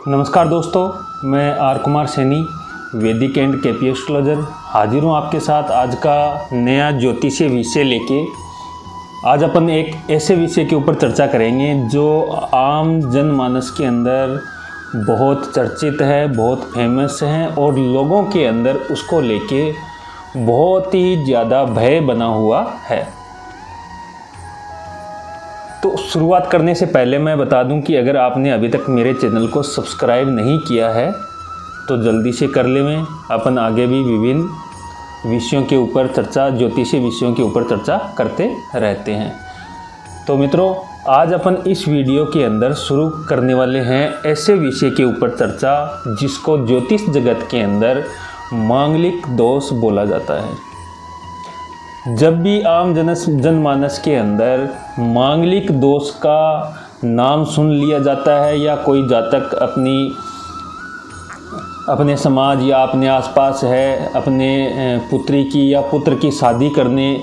नमस्कार दोस्तों, मैं आर कुमार सैनी वैदिक एंड केपी एस्ट्रोलॉजर हाजिर हूँ आपके साथ आज का नया ज्योतिषीय विषय लेके। आज अपन एक ऐसे विषय के ऊपर चर्चा करेंगे जो आम जनमानस के अंदर बहुत चर्चित है, बहुत फेमस है और लोगों के अंदर उसको लेके बहुत ही ज़्यादा भय बना हुआ है। तो शुरुआत करने से पहले मैं बता दूं कि अगर आपने अभी तक मेरे चैनल को सब्सक्राइब नहीं किया है तो जल्दी से कर लें। अपन आगे भी विभिन्न विषयों के ऊपर चर्चा, ज्योतिषीय विषयों के ऊपर चर्चा करते रहते हैं। तो मित्रों, आज अपन इस वीडियो के अंदर शुरू करने वाले हैं ऐसे विषय के ऊपर चर्चा जिसको ज्योतिष जगत के अंदर मांगलिक दोष बोला जाता है। जब भी आम जनमानस के अंदर मांगलिक दोष का नाम सुन लिया जाता है या कोई जातक अपने समाज या अपने आसपास है, अपने पुत्री की या पुत्र की शादी करने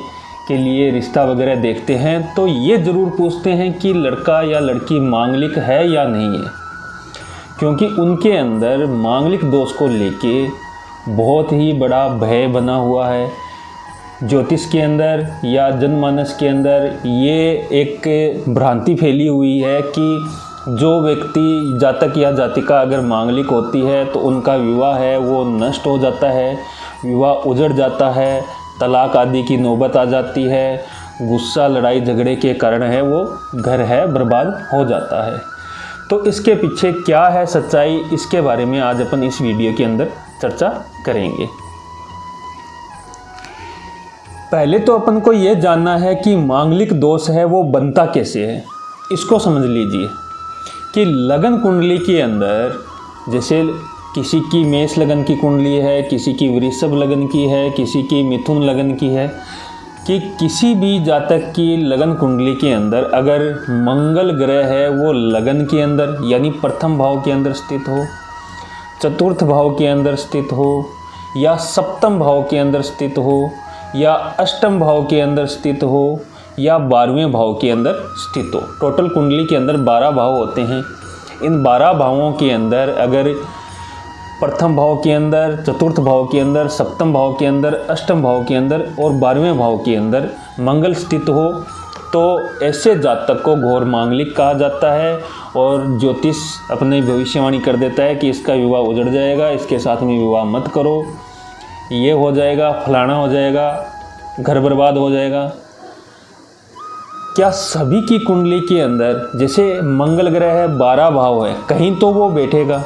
के लिए रिश्ता वगैरह देखते हैं तो ये ज़रूर पूछते हैं कि लड़का या लड़की मांगलिक है या नहीं है, क्योंकि उनके अंदर मांगलिक दोष को लेके बहुत ही बड़ा भय बना हुआ है। ज्योतिष के अंदर या जनमानस के अंदर ये एक भ्रांति फैली हुई है कि जो व्यक्ति जातक या जातिका अगर मांगलिक होती है तो उनका विवाह है वो नष्ट हो जाता है, विवाह उजड़ जाता है, तलाक आदि की नौबत आ जाती है, गुस्सा लड़ाई झगड़े के कारण है वो घर है बर्बाद हो जाता है। तो इसके पीछे क्या है सच्चाई, इसके बारे में आज अपन इस वीडियो के अंदर चर्चा करेंगे। पहले तो अपन को ये जानना है कि मांगलिक दोष है वो बनता कैसे है। इसको समझ लीजिए कि लगन कुंडली के अंदर, जैसे किसी की मेष लगन की कुंडली है, किसी की वृषभ लगन की है, किसी की मिथुन लगन की है, कि किसी भी जातक की लगन कुंडली के अंदर अगर मंगल ग्रह है वो लगन के अंदर यानी प्रथम भाव के अंदर स्थित हो, चतुर्थ भाव के अंदर स्थित हो या सप्तम भाव के अंदर स्थित हो या अष्टम भाव के अंदर स्थित हो या 12वें भाव के अंदर स्थित हो। टोटल कुंडली के अंदर 12 भाव होते हैं। इन 12 भावों के अंदर अगर प्रथम भाव के अंदर, चतुर्थ भाव के अंदर, सप्तम भाव के अंदर, अष्टम भाव के अंदर और 12वें भाव के अंदर मंगल स्थित हो तो ऐसे जातक को घोर मांगलिक कहा जाता है और ज्योतिष अपने भविष्यवाणी कर देता है कि इसका विवाह उजड़ जाएगा, इसके साथ में विवाह मत करो, ये हो जाएगा, फलाना हो जाएगा, घर बर्बाद हो जाएगा। क्या सभी की कुंडली के अंदर जैसे मंगल ग्रह है, 12 भाव है, कहीं तो वो बैठेगा?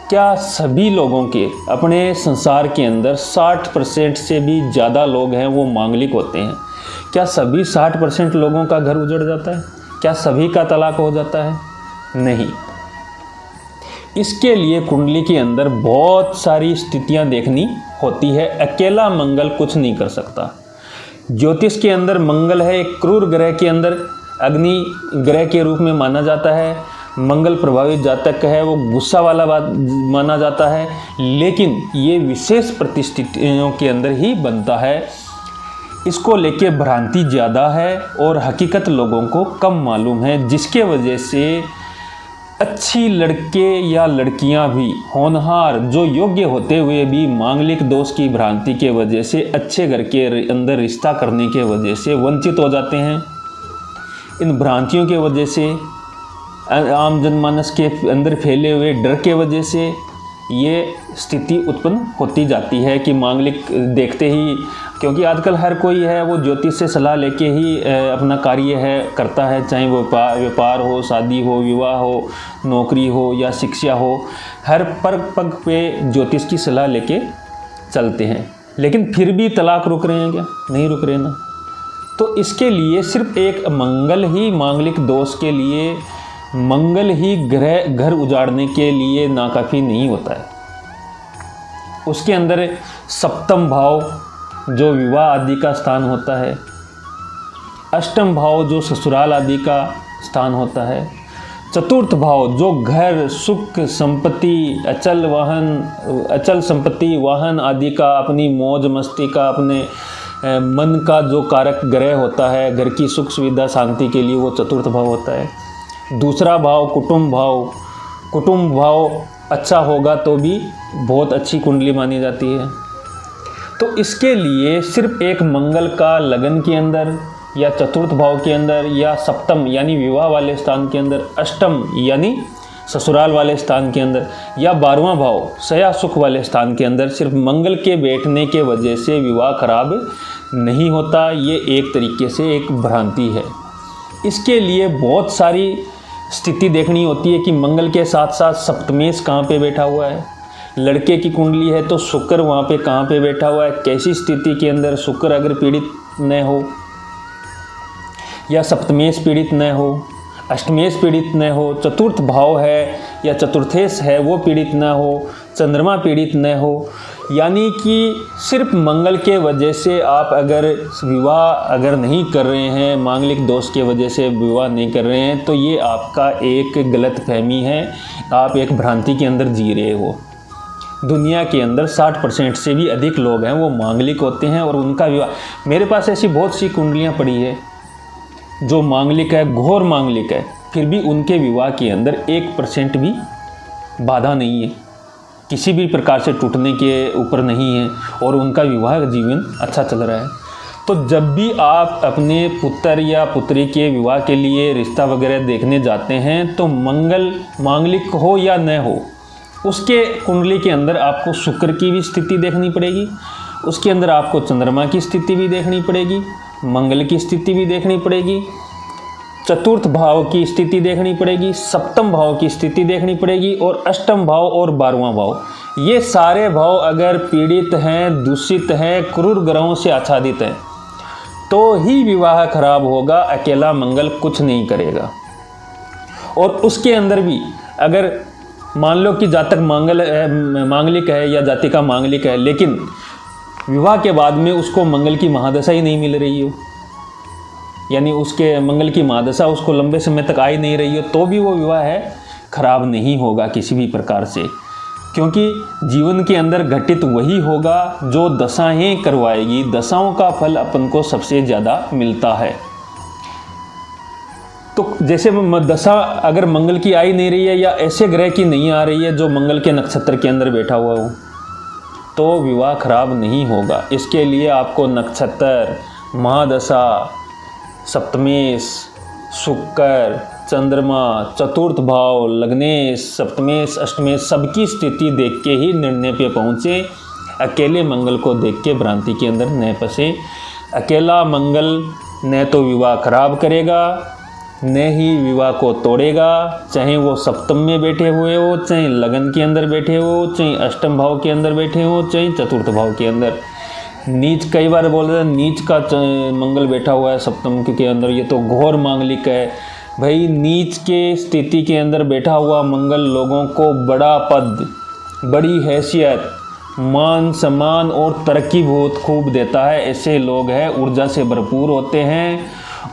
क्या सभी लोगों के अपने संसार के अंदर 60% से भी ज़्यादा लोग हैं वो मांगलिक होते हैं? क्या सभी 60% लोगों का घर उजड़ जाता है? क्या सभी का तलाक हो जाता है? नहीं। इसके लिए कुंडली के अंदर बहुत सारी स्थितियां देखनी होती है। अकेला मंगल कुछ नहीं कर सकता। ज्योतिष के अंदर मंगल है एक क्रूर ग्रह के अंदर अग्नि ग्रह के रूप में माना जाता है। मंगल प्रभावित जातक है वो गुस्सा वाला बात माना जाता है, लेकिन ये विशेष परिस्थितियों के अंदर ही बनता है। इसको लेके भ्रांति ज़्यादा है और हकीकत लोगों को कम मालूम है, जिसके वजह से अच्छी लड़के या लड़कियां भी होनहार जो योग्य होते हुए भी मांगलिक दोष की भ्रांति के वजह से अच्छे घर के अंदर रिश्ता करने के वजह से वंचित हो जाते हैं। इन भ्रांतियों के वजह से, आम जनमानस के अंदर फैले हुए डर के वजह से ये स्थिति उत्पन्न होती जाती है कि मांगलिक देखते ही, क्योंकि आजकल हर कोई है वो ज्योतिष से सलाह लेके ही अपना कार्य है करता है, चाहे वो व्यापार हो, शादी हो, विवाह हो, नौकरी हो या शिक्षा हो, हर पग पे ज्योतिष की सलाह लेके चलते हैं। लेकिन फिर भी तलाक रुक रहे हैं क्या? नहीं रुक रहे ना। तो इसके लिए सिर्फ एक मंगल ही मांगलिक दोष के लिए, मंगल ही घर उजाड़ने के लिए नाकाफी नहीं होता है। उसके अंदर सप्तम भाव जो विवाह आदि का स्थान होता है, अष्टम भाव जो ससुराल आदि का स्थान होता है, चतुर्थ भाव जो घर, सुख, संपत्ति, अचल संपत्ति, वाहन आदि का, अपनी मौज मस्ती का, अपने मन का जो कारक ग्रह होता है, घर की सुख सुविधा शांति के लिए, वो चतुर्थ भाव होता है। दूसरा भाव कुटुंब भाव कुटुंब भाव अच्छा होगा तो भी बहुत अच्छी कुंडली मानी जाती है। तो इसके लिए सिर्फ एक मंगल का लगन के अंदर या चतुर्थ भाव के अंदर या सप्तम यानी विवाह वाले स्थान के अंदर, अष्टम यानी ससुराल वाले स्थान के अंदर या 12वां भाव सया सुख वाले स्थान के अंदर सिर्फ मंगल के बैठने के वजह से विवाह खराब नहीं होता। ये एक तरीके से एक भ्रांति है। इसके लिए बहुत सारी स्थिति देखनी होती है कि मंगल के साथ साथ सप्तमेश कहाँ पे बैठा हुआ है। लड़के की कुंडली है तो शुक्र वहाँ पे कहाँ पे बैठा हुआ है, कैसी स्थिति के अंदर शुक्र अगर पीड़ित न हो या सप्तमेश पीड़ित न हो, अष्टमेश पीड़ित न हो, चतुर्थ भाव है या चतुर्थेश है वो पीड़ित न हो, चंद्रमा पीड़ित न हो, यानी कि सिर्फ मंगल के वजह से आप अगर विवाह अगर नहीं कर रहे हैं, मांगलिक दोष के वजह से विवाह नहीं कर रहे हैं, तो ये आपका एक गलत फहमी है। आप एक भ्रांति के अंदर जी रहे हो। दुनिया के अंदर 60% से भी अधिक लोग हैं वो मांगलिक होते हैं और उनका विवाह, मेरे पास ऐसी बहुत सी कुंडलियाँ पड़ी है जो मांगलिक है, घोर मांगलिक है, फिर भी उनके विवाह के अंदर 1% भी बाधा नहीं है, किसी भी प्रकार से टूटने के ऊपर नहीं है और उनका विवाह जीवन अच्छा चल रहा है। तो जब भी आप अपने पुत्र या पुत्री के विवाह के लिए रिश्ता वगैरह देखने जाते हैं तो मंगल मांगलिक हो या न हो, उसके कुंडली के अंदर आपको शुक्र की भी स्थिति देखनी पड़ेगी, उसके अंदर आपको चंद्रमा की स्थिति भी देखनी पड़ेगी, मंगल की स्थिति भी देखनी पड़ेगी, चतुर्थ भाव की स्थिति देखनी पड़ेगी, सप्तम भाव की स्थिति देखनी पड़ेगी और अष्टम भाव और 12वां भाव। ये सारे भाव अगर पीड़ित हैं, दूषित हैं, क्रूर ग्रहों से आच्छादित हैं तो ही विवाह खराब होगा। अकेला मंगल कुछ नहीं करेगा। और उसके अंदर भी अगर मान लो कि जातक मांगलिक है या जातिका मांगलिक है, लेकिन विवाह के बाद में उसको मंगल की महादशा ही नहीं मिल रही हो, यानी उसके मंगल की महादशा उसको लंबे समय तक आ ही नहीं रही हो, तो भी वो विवाह है खराब नहीं होगा किसी भी प्रकार से, क्योंकि जीवन के अंदर घटित वही होगा जो दशाएं करवाएगी। दशाओं का फल अपन को सबसे ज़्यादा मिलता है। तो जैसे दशा अगर मंगल की आ ही नहीं रही है या ऐसे ग्रह की नहीं आ रही है जो मंगल के नक्षत्र के अंदर बैठा हुआ हो, तो विवाह खराब नहीं होगा। इसके लिए आपको नक्षत्र, महादशा, सप्तमेश, शुक्र, चंद्रमा, चतुर्थ भाव, लग्नेश, सप्तमेश, अष्टमेश सबकी स्थिति देख के ही निर्णय पे पहुँचे। अकेले मंगल को देख के भ्रांति के अंदर न फंसे। अकेला मंगल न तो विवाह खराब करेगा न ही विवाह को तोड़ेगा, चाहे वो सप्तम में बैठे हुए हो, चाहे लगन के अंदर बैठे हो, चाहे अष्टम भाव के अंदर बैठे हो, चाहे चतुर्थ भाव के अंदर। नीच कई बार बोल रहे हैं नीच का मंगल बैठा हुआ है सप्तम के अंदर, ये तो घोर मांगलिक है। भाई नीच के स्थिति के अंदर बैठा हुआ मंगल लोगों को बड़ा पद, बड़ी हैसियत, मान सम्मान और तरक्की बहुत खूब देता है। ऐसे लोग हैं ऊर्जा से भरपूर होते हैं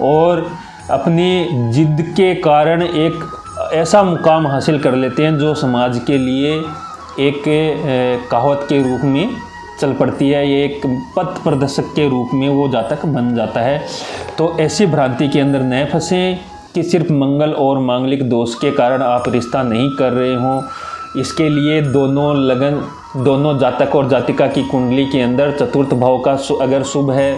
और अपनी जिद के कारण एक ऐसा मुकाम हासिल कर लेते हैं जो समाज के लिए एक कहावत के रूप में चल पड़ती है। ये एक पथ प्रदर्शक के रूप में वो जातक बन जाता है। तो ऐसी भ्रांति के अंदर न फंसें कि सिर्फ मंगल और मांगलिक दोष के कारण आप रिश्ता नहीं कर रहे हों। इसके लिए दोनों जातक और जातिका की कुंडली के अंदर चतुर्थ भाव का अगर शुभ है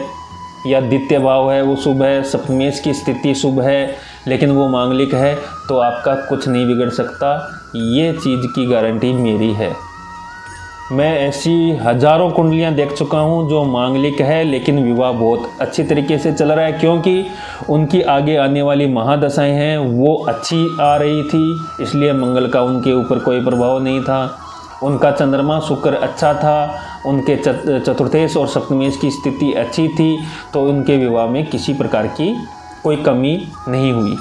या द्वितीय भाव है वो शुभ है, सप्तमेश की स्थिति शुभ है लेकिन वो मांगलिक है, तो आपका कुछ नहीं बिगड़ सकता। ये चीज़ की गारंटी मेरी है। मैं ऐसी हज़ारों कुंडलियां देख चुका हूं जो मांगलिक है लेकिन विवाह बहुत अच्छी तरीके से चल रहा है, क्योंकि उनकी आगे आने वाली महादशाएं हैं वो अच्छी आ रही थी, इसलिए मंगल का उनके ऊपर कोई प्रभाव नहीं था। उनका चंद्रमा शुक्र अच्छा था, उनके चतुर्थेश और सप्तमेश की स्थिति अच्छी थी, तो उनके विवाह में किसी प्रकार की कोई कमी नहीं हुई।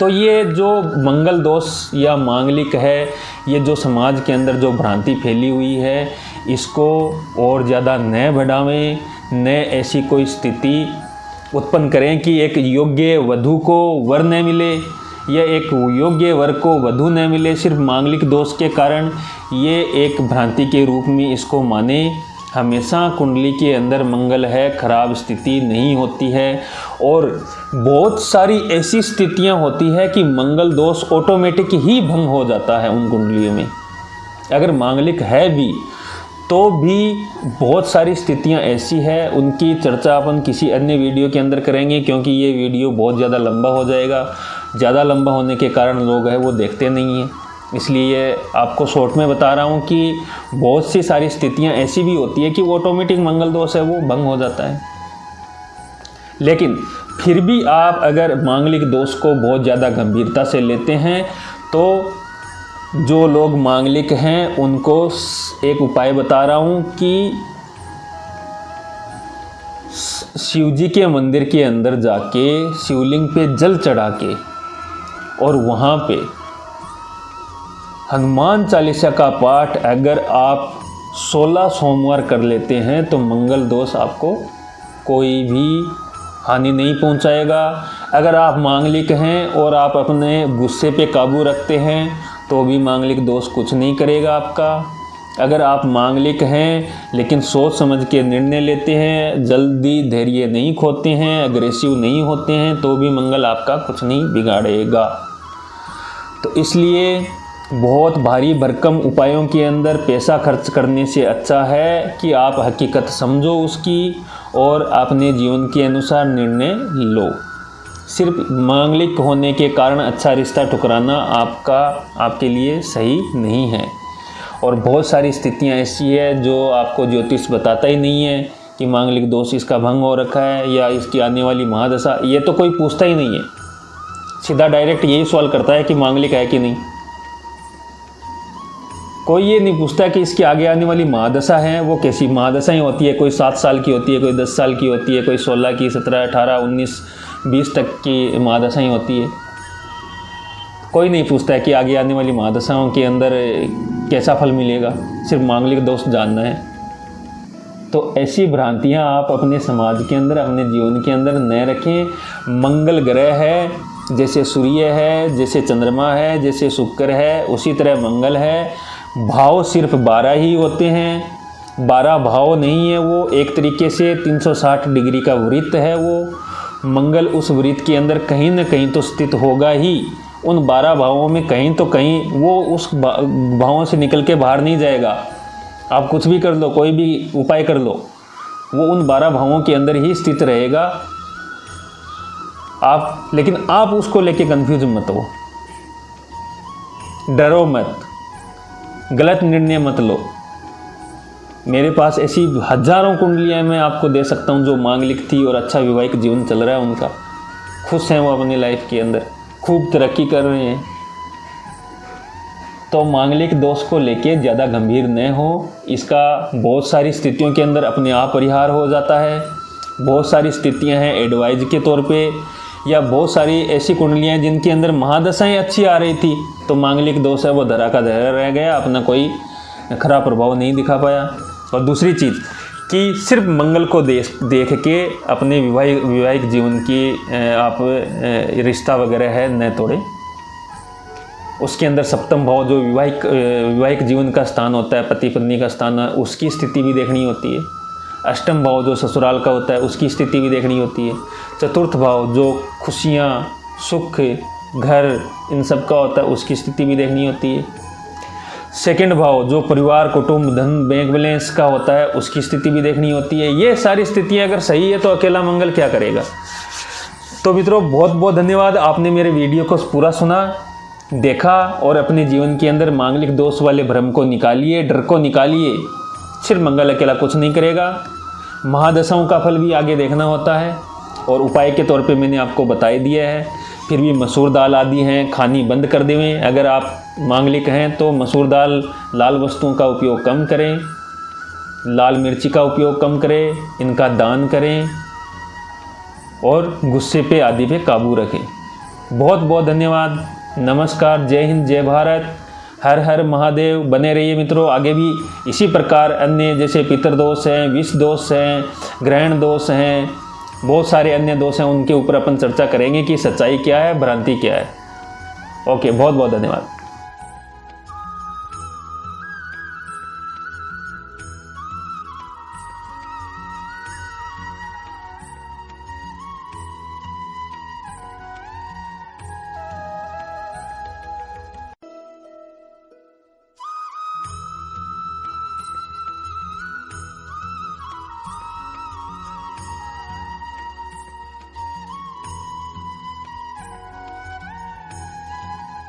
तो ये जो मंगल दोष या मांगलिक है, ये जो समाज के अंदर जो भ्रांति फैली हुई है, इसको और ज़्यादा न बढ़ावें, न ऐसी कोई स्थिति उत्पन्न करें कि एक योग्य वधू को वर न मिले या एक योग्य वर को वधू न मिले सिर्फ मांगलिक दोष के कारण। ये एक भ्रांति के रूप में इसको माने हमेशा कुंडली के अंदर मंगल है, खराब स्थिति नहीं होती है। और बहुत सारी ऐसी स्थितियां होती है कि मंगल दोष ऑटोमेटिक ही भंग हो जाता है उन कुंडलियों में। अगर मांगलिक है भी तो भी बहुत सारी स्थितियां ऐसी है, उनकी चर्चा अपन किसी अन्य वीडियो के अंदर करेंगे, क्योंकि ये वीडियो बहुत ज़्यादा लंबा हो जाएगा। ज़्यादा लंबा होने के कारण लोग हैं वो देखते नहीं हैं, इसलिए आपको शॉर्ट में बता रहा हूँ कि बहुत सी सारी स्थितियां ऐसी भी होती है कि ऑटोमेटिक मंगल दोष है वो भंग हो जाता है। लेकिन फिर भी आप अगर मांगलिक दोष को बहुत ज़्यादा गंभीरता से लेते हैं तो जो लोग मांगलिक हैं उनको एक उपाय बता रहा हूँ कि शिव जी के मंदिर के अंदर जाके शिवलिंग पे जल चढ़ा के और वहाँ पे हनुमान चालीसा का पाठ अगर आप 16 सोमवार कर लेते हैं तो मंगल दोष आपको कोई भी हानि नहीं पहुंचाएगा। अगर आप मांगलिक हैं और आप अपने गुस्से पे काबू रखते हैं तो भी मांगलिक दोष कुछ नहीं करेगा आपका। अगर आप मांगलिक हैं लेकिन सोच समझ के निर्णय लेते हैं, जल्दी धैर्य नहीं खोते हैं, अग्रेसिव नहीं होते हैं, तो भी मंगल आपका कुछ नहीं बिगाड़ेगा। तो इसलिए बहुत भारी भरकम उपायों के अंदर पैसा खर्च करने से अच्छा है कि आप हकीकत समझो उसकी और अपने जीवन के अनुसार निर्णय लो। सिर्फ मांगलिक होने के कारण अच्छा रिश्ता ठुकराना आपके लिए सही नहीं है। और बहुत सारी स्थितियां ऐसी है जो आपको ज्योतिष बताता ही नहीं है कि मांगलिक दोष इसका भंग हो रखा है या इसकी आने वाली महादशा, ये तो कोई पूछता ही नहीं है। सीधा डायरेक्ट यही सवाल करता है कि मांगलिक है कि नहीं। कोई ये नहीं पूछता कि इसकी आगे आने वाली महादशा है वो कैसी महादशाएं होती है। कोई 7 साल की होती है, कोई 10 साल की होती है, कोई 16 की, 17, 18, 19, 20 तक की महादशाएं होती है। कोई नहीं पूछता है कि आगे आने वाली महादशाओं के अंदर कैसा फल मिलेगा, सिर्फ मांगलिक दोष जानना है। तो ऐसी भ्रांतियां आप अपने समाज के अंदर, अपने जीवन के अंदर न रखें। मंगल ग्रह है, जैसे सूर्य है, जैसे चंद्रमा है, जैसे शुक्र है, उसी तरह मंगल है। भाव सिर्फ 12 ही होते हैं, 12 भाव नहीं है वो। एक तरीके से 360 डिग्री का वृत्त है वो। मंगल उस वृत्त के अंदर कहीं ना कहीं तो स्थित होगा ही। उन 12 भावों में कहीं तो कहीं वो उस भावों से निकल के बाहर नहीं जाएगा। आप कुछ भी कर लो, कोई भी उपाय कर लो, वो उन 12 भावों के अंदर ही स्थित रहेगा। लेकिन आप उसको लेके कंफ्यूज मत हो, डरो मत, गलत निर्णय मत लो। मेरे पास ऐसी हजारों कुंडलियां मैं आपको दे सकता हूं जो मांगलिक थी और अच्छा वैवाहिक जीवन चल रहा है उनका, खुश हैं वो अपनी लाइफ के अंदर, खूब तरक्की कर रहे हैं। तो मांगलिक दोष को लेके ज़्यादा गंभीर न हो। इसका बहुत सारी स्थितियों के अंदर अपने आप परिहार हो जाता है। बहुत सारी स्थितियां हैं एडवाइज के तौर पे, या बहुत सारी ऐसी कुंडलियां जिनके अंदर महादशाएं अच्छी आ रही थी तो मांगलिक दोष है वो धरा का धरा रह गया, अपना कोई खराब प्रभाव नहीं दिखा पाया। और दूसरी चीज़ कि सिर्फ मंगल को देख के अपने वैवाहिक जीवन की आप रिश्ता वगैरह है न तोड़े। उसके अंदर सप्तम भाव जो वैवाहिक जीवन का स्थान होता है, पति पत्नी का स्थान, उसकी स्थिति भी देखनी होती है। अष्टम भाव जो ससुराल का होता है उसकी स्थिति भी देखनी होती है। चतुर्थ भाव जो खुशियाँ, सुख, घर, इन सब का होता है उसकी स्थिति भी देखनी होती है। सेकंड भाव जो परिवार, कुटुंब, धन, बैंक बैलेंस का होता है उसकी स्थिति भी देखनी होती है। ये सारी स्थितियाँ अगर सही है तो अकेला मंगल क्या करेगा। तो मित्रों बहुत बहुत धन्यवाद, आपने मेरे वीडियो को पूरा सुना, देखा और अपने जीवन के अंदर मांगलिक दोष वाले भ्रम को निकालिए, डर को निकालिए। सिर्फ मंगल अकेला कुछ नहीं करेगा, महादशाओं का फल भी आगे देखना होता है और उपाय के तौर पे मैंने आपको बता ही दिया है। फिर भी मसूर दाल आदि हैं खानी बंद कर देवें। अगर आप मांगलिक हैं तो मसूर दाल, लाल वस्तुओं का उपयोग कम करें, लाल मिर्ची का उपयोग कम करें, इनका दान करें और गुस्से पे आदि पे काबू रखें। बहुत बहुत धन्यवाद, नमस्कार, जय हिंद, जय भारत, हर हर महादेव। बने रहिए मित्रों, आगे भी इसी प्रकार अन्य जैसे पितृदोष हैं, विष दोष हैं, ग्रहण दोष हैं, बहुत सारे अन्य दोष हैं, उनके ऊपर अपन चर्चा करेंगे कि सच्चाई क्या है, भ्रांति क्या है। ओके, बहुत बहुत धन्यवाद।